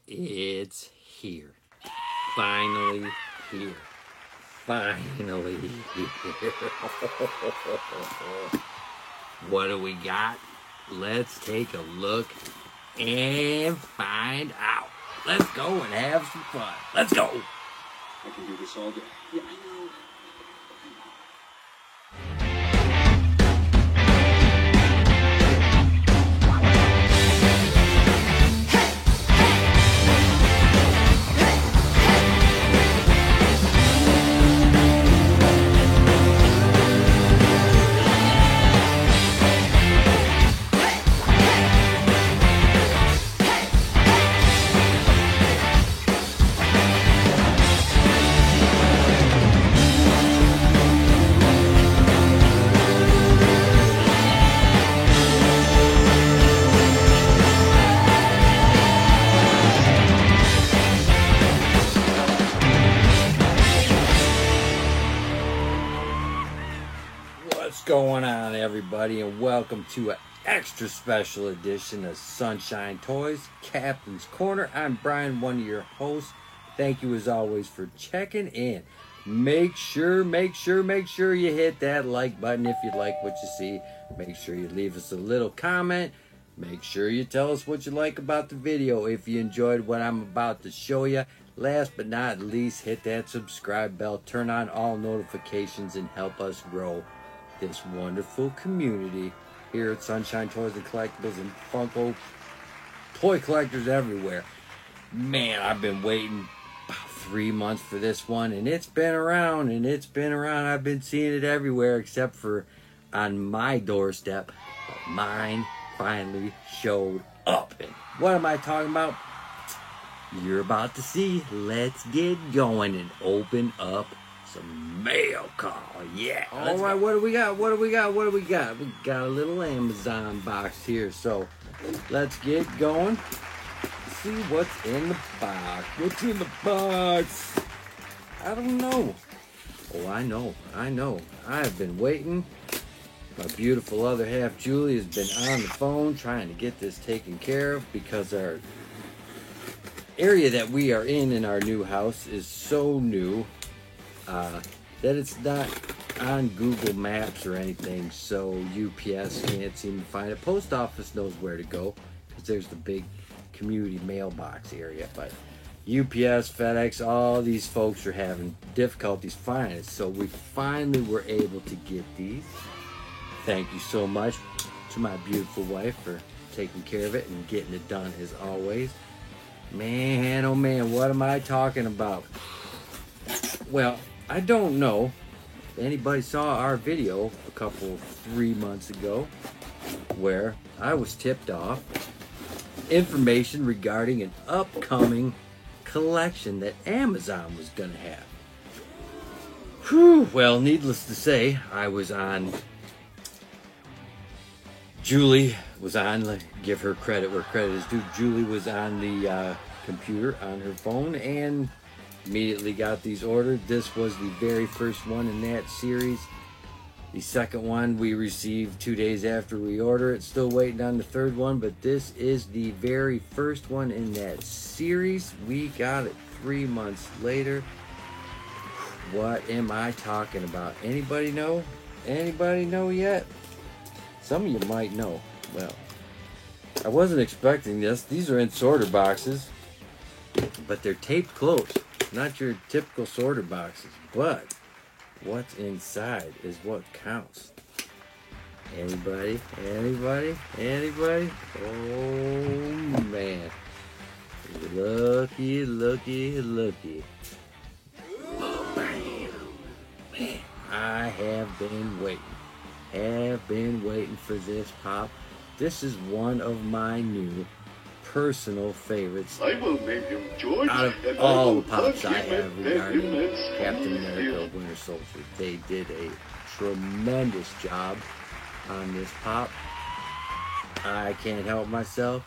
It's here. Finally here. Finally here. What do we got? Let's take a look and find out. Let's go and have some fun. Let's go. I can do this all day. Yeah, I know. What's going on, everybody, and welcome to an extra special edition of Sunshine Toys, Captain's Corner. I'm Brian, one of your hosts. Thank you as always for checking in. Make sure you hit that like button if you like what you see. Make sure you leave us a little comment. Make sure you tell us what you like about the video if you enjoyed what I'm about to show you. Last but not least, hit that subscribe bell, turn on all notifications, and help us grow this wonderful community here at Sunshine Toys and Collectibles and Funko toy collectors everywhere. Man, I've been waiting about 3 months for this one, and it's been around. I've been seeing it everywhere except for on my doorstep. But mine finally showed up. And what am I talking about? You're about to see. Let's get going and open up some mail call. Yeah. All right, what do we got? We got a little Amazon box here. So let's get going. See what's in the box. What's in the box? I don't know. Oh, I know. I've been waiting. My beautiful other half, Julie, has been on the phone trying to get this taken care of because our area that we are in our new house is so new that it's not on Google Maps or anything, so UPS can't seem to find it. Post office knows where to go because there's the big community mailbox area, but UPS, FedEx, all these folks are having difficulties finding it, so we finally were able to get these. Thank you so much to my beautiful wife for taking care of it and getting it done as always. Man, oh man, what am I talking about? Well, I don't know if anybody saw our video 3 months ago where I was tipped off information regarding an upcoming collection that Amazon was going to have. Whew, well, needless to say, I was on... Julie was on, give her credit where credit is due. Julie was on the computer on her phone and immediately got these ordered. This was the very first one in that series. The second one we received 2 days after we ordered it. Still waiting on the third one, but this is the very first one in that series. We got it 3 months later. What am I talking about? Anybody know? Anybody know yet? Some of you might know. Well, I wasn't expecting this. These are in sorter boxes, but they're taped closed. Not your typical sorter boxes, but what's inside is what counts. Anybody? Oh man. Looky. Oh man. I have been waiting for this pop. This is one of my new personal favorites. I will name him George. Out of all the pops I have regarding Captain America Winter Soldier, they did a tremendous job on this pop. I can't help myself.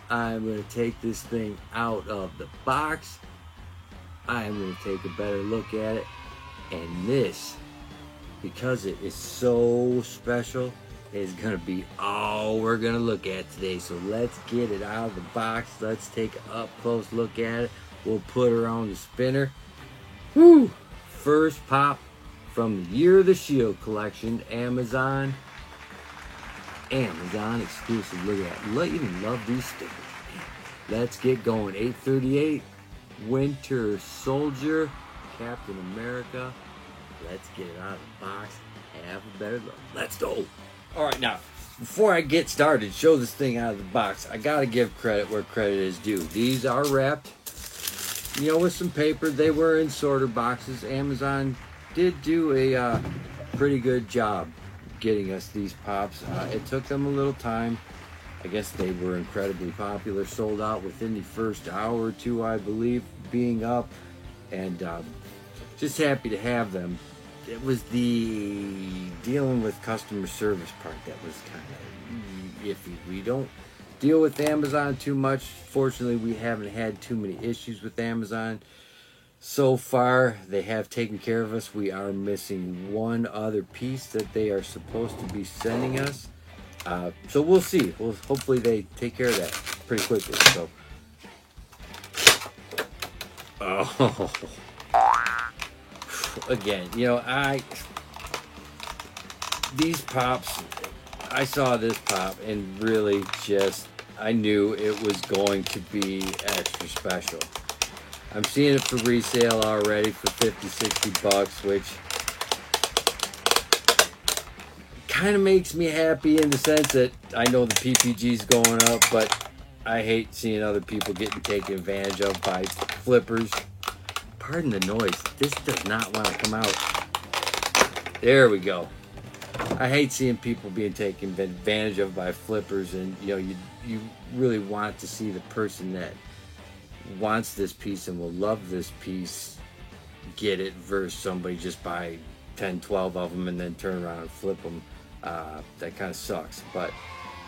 I'm going to take this thing out of the box. I'm going to take a better look at it. And this, because it is so special, is going to be all we're going to look at today. So let's get it out of the box. Let's take an up-close look at it. We'll put her on the spinner. Whew! First pop from the Year of the Shield collection, Amazon exclusive. Look at that. Even love these stickers. Let's get going. 838, Winter Soldier, Captain America. Let's get it out of the box. Have a better look. Let's go. All right, now, before I get started, show this thing out of the box, I got to give credit where credit is due. These are wrapped, with some paper. They were in sorter boxes. Amazon did do a pretty good job getting us these pops. It took them a little time. I guess they were incredibly popular, sold out within the first hour or two, I believe, being up, and just happy to have them. It was the dealing with customer service part that was kind of iffy. We don't deal with Amazon too much. Fortunately, we haven't had too many issues with Amazon. So far, they have taken care of us. We are missing one other piece that they are supposed to be sending us. So we'll see. Hopefully they take care of that pretty quickly. So, again, these pops, I saw this pop and really I knew it was going to be extra special. I'm seeing it for resale already for 50, 60 bucks, which kind of makes me happy in the sense that I know the PPG's going up, but I hate seeing other people getting taken advantage of by flippers. Pardon the noise. This does not want to come out. There we go. I hate seeing people being taken advantage of by flippers, and you really want to see the person that wants this piece and will love this piece get it versus somebody just buy 10, 12 of them and then turn around and flip them. That kind of sucks. But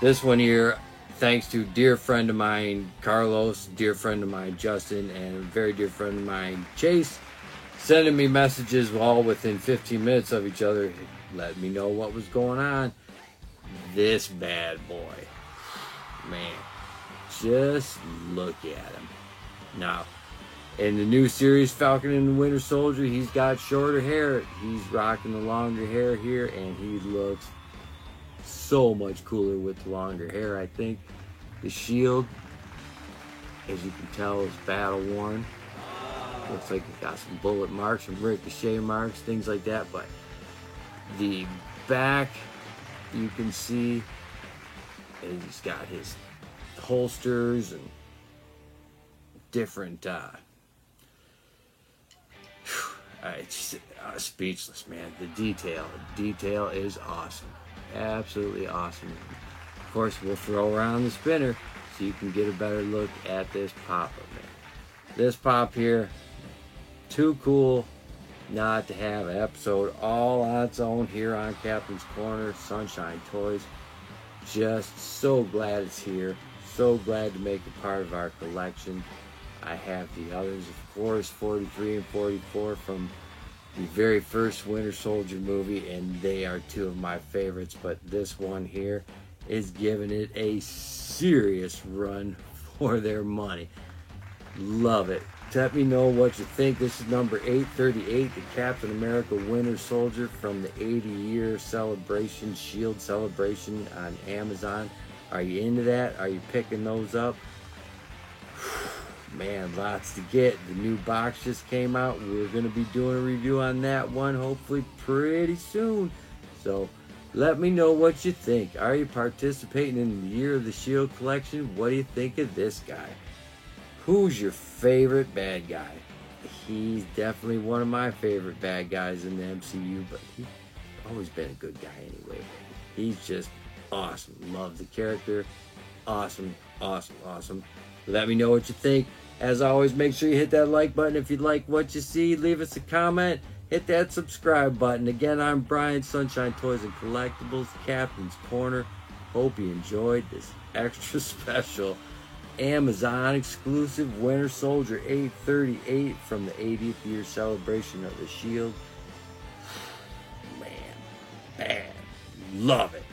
this one here, thanks to a dear friend of mine, Carlos, dear friend of mine, Justin, and a very dear friend of mine, Chase, sending me messages all within 15 minutes of each other, letting me know what was going on. This bad boy, man, just look at him. Now, in the new series, Falcon and the Winter Soldier, he's got shorter hair. He's rocking the longer hair here, and he looks so much cooler with the longer hair. I think the shield, as you can tell, is battle worn. Looks like it got some bullet marks, some ricochet marks, things like that. But the back, you can see, and he's got his holsters and different it's speechless, man. The detail is awesome, absolutely awesome. Of course, we'll throw around the spinner so you can get a better look at this pop-up, man. This pop here, too cool not to have an episode all on its own here on Captain's Corner, Sunshine Toys. Just so glad it's here, so glad to make it part of our collection. I have the others, of course, 43 and 44 from the very first Winter Soldier movie, and they are two of my favorites, but this one here is giving it a serious run for their money. Love it. Let me know what you think. This is number 838, the Captain America Winter Soldier from the 80-year celebration, Shield celebration on Amazon. Are you into that? Are you picking those up? Man, lots to get. The new box just came out. We're going to be doing a review on that one hopefully pretty soon. So let me know what you think. Are you participating in the Year of the Shield collection? What do you think of this guy? Who's your favorite bad guy? He's definitely one of my favorite bad guys in the MCU, but he's always been a good guy anyway. He's just awesome. Love the character. Awesome, awesome, awesome. Let me know what you think. As always, make sure you hit that like button if you like what you see. Leave us a comment. Hit that subscribe button. Again, I'm Brian, Sunshine Toys and Collectibles, Captain's Corner. Hope you enjoyed this extra special Amazon exclusive Winter Soldier 838 from the 80th year celebration of the Shield. Man, love it.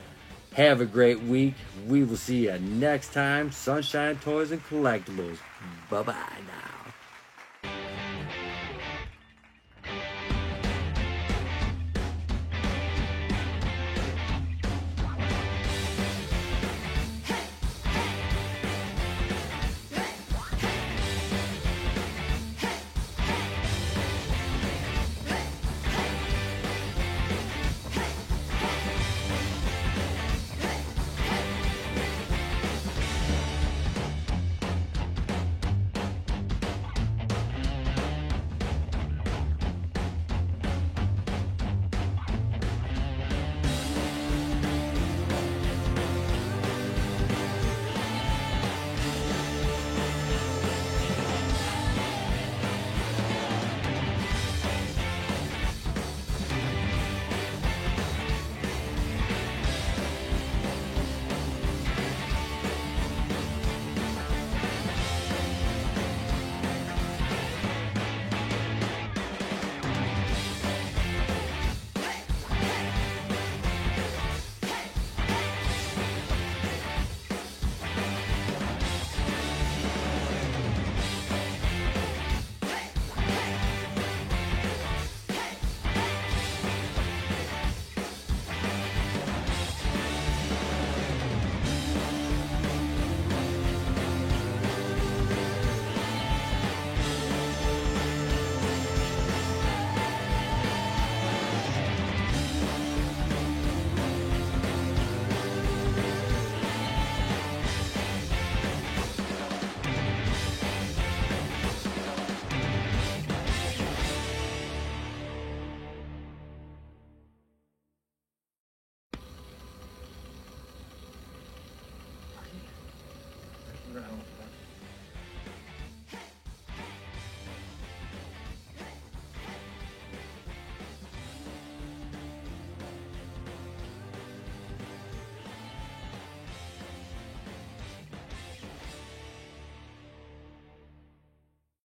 Have a great week. We will see you next time. Sunshine Toys and Collectibles. Bye-bye now.